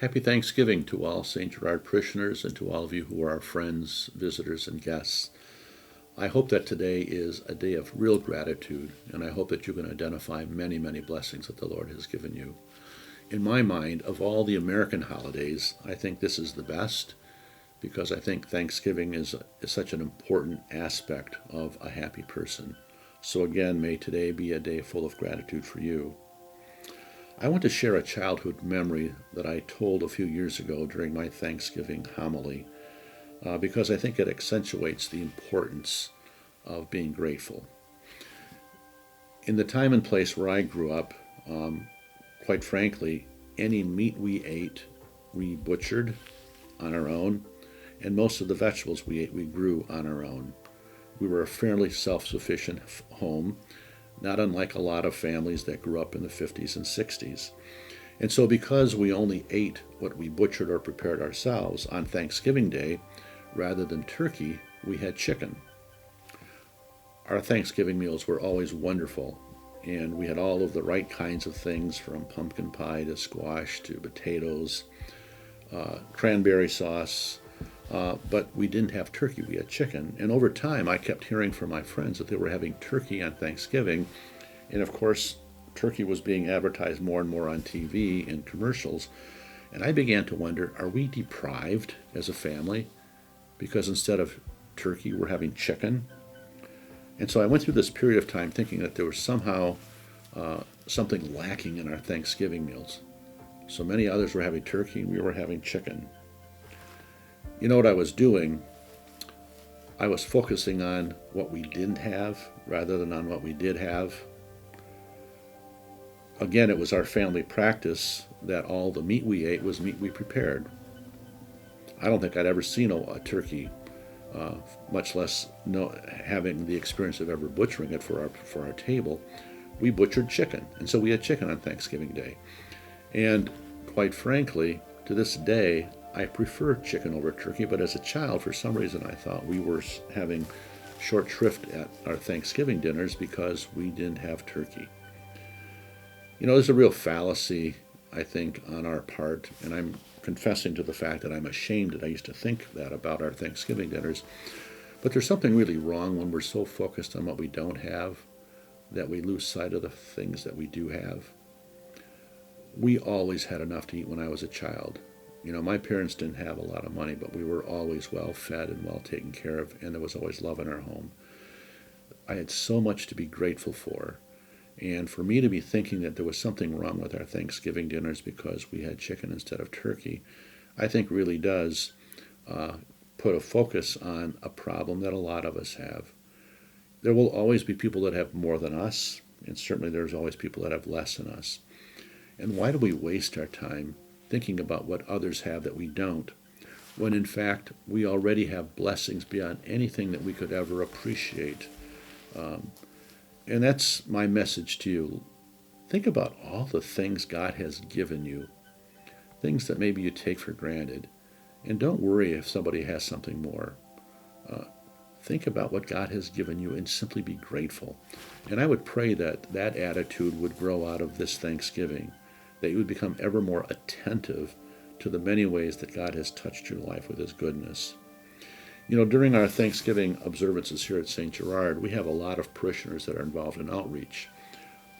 Happy Thanksgiving to all St. Gerard parishioners and to all of you who are our friends, visitors, and guests. I hope that today is a day of real gratitude, and I hope that you can identify many, many blessings that the Lord has given you. In my mind, of all the American holidays, I think this is the best because I think Thanksgiving is such an important aspect of a happy person. So again, may today be a day full of gratitude for you. I want to share a childhood memory that I told a few years ago during my Thanksgiving homily because I think it accentuates the importance of being grateful. In the time and place where I grew up, quite frankly, any meat we ate, we butchered on our own, and most of the vegetables we ate, we grew on our own. We were a fairly self-sufficient home, not unlike a lot of families that grew up in the 50s and 60s. And so because we only ate what we butchered or prepared ourselves on Thanksgiving Day, rather than turkey, we had chicken. Our Thanksgiving meals were always wonderful, and we had all of the right kinds of things from pumpkin pie to squash to potatoes, cranberry sauce, but we didn't have turkey, we had chicken. And over time, I kept hearing from my friends that they were having turkey on Thanksgiving. And of course, turkey was being advertised more and more on TV and commercials. And I began to wonder, are we deprived as a family? Because instead of turkey, we're having chicken. And so I went through this period of time thinking that there was somehow something lacking in our Thanksgiving meals. So many others were having turkey, and we were having chicken. You know what I was doing? I was focusing on what we didn't have rather than on what we did have. Again, it was our family practice that all the meat we ate was meat we prepared. I don't think I'd ever seen a turkey, much less having the experience of ever butchering it for our table. We butchered chicken, and so we had chicken on Thanksgiving Day. And quite frankly, to this day, I prefer chicken over turkey, but as a child, for some reason, I thought we were having short shrift at our Thanksgiving dinners because we didn't have turkey. You know, there's a real fallacy, I think, on our part, and I'm confessing to the fact that I'm ashamed that I used to think that about our Thanksgiving dinners. But there's something really wrong when we're so focused on what we don't have that we lose sight of the things that we do have. We always had enough to eat when I was a child. You know, my parents didn't have a lot of money, but we were always well fed and well taken care of, and there was always love in our home. I had so much to be grateful for. And for me to be thinking that there was something wrong with our Thanksgiving dinners because we had chicken instead of turkey, I think really does put a focus on a problem that a lot of us have. There will always be people that have more than us, and certainly there's always people that have less than us. And why do we waste our time thinking about what others have that we don't, when in fact we already have blessings beyond anything that we could ever appreciate? And that's my message to you. Think about all the things God has given you, things that maybe you take for granted, and don't worry if somebody has something more. Think about what God has given you and simply be grateful. And I would pray that that attitude would grow out of this Thanksgiving, that you would become ever more attentive to the many ways that God has touched your life with his goodness. You know, during our Thanksgiving observances here at St. Gerard, we have a lot of parishioners that are involved in outreach.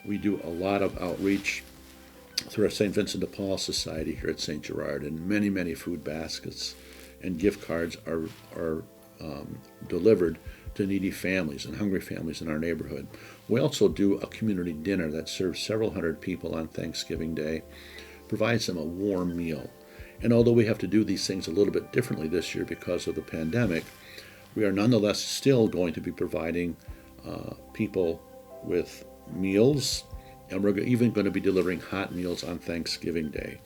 We do a lot of outreach through our St. Vincent de Paul Society here at St. Gerard, and many, many food baskets and gift cards are delivered to needy families and hungry families in our neighborhood. We also do a community dinner that serves several hundred people on Thanksgiving Day, provides them a warm meal. And although we have to do these things a little bit differently this year because of the pandemic, we are nonetheless still going to be providing people with meals, and we're even going to be delivering hot meals on Thanksgiving Day.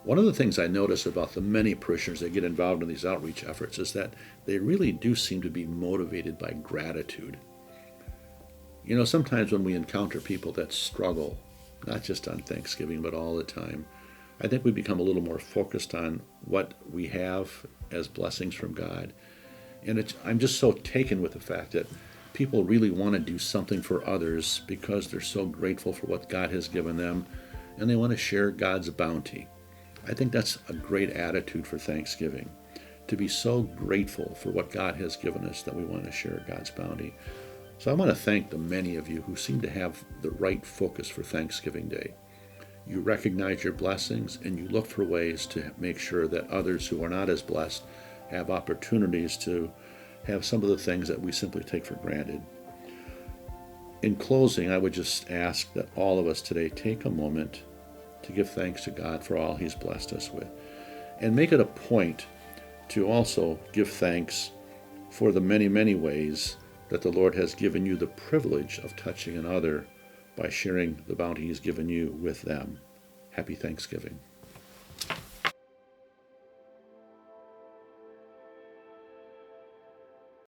One of the things I notice about the many parishioners that get involved in these outreach efforts is that they really do seem to be motivated by gratitude. You know, sometimes when we encounter people that struggle, not just on Thanksgiving, but all the time, I think we become a little more focused on what we have as blessings from God. And I'm just so taken with the fact that people really want to do something for others because they're so grateful for what God has given them, and they want to share God's bounty. I think that's a great attitude for Thanksgiving, to be so grateful for what God has given us that we want to share God's bounty. So I want to thank the many of you who seem to have the right focus for Thanksgiving Day. You recognize your blessings and you look for ways to make sure that others who are not as blessed have opportunities to have some of the things that we simply take for granted. In closing, I would just ask that all of us today take a moment to give thanks to God for all He's blessed us with. And make it a point to also give thanks for the many, many ways that the Lord has given you the privilege of touching another by sharing the bounty He's given you with them. Happy Thanksgiving.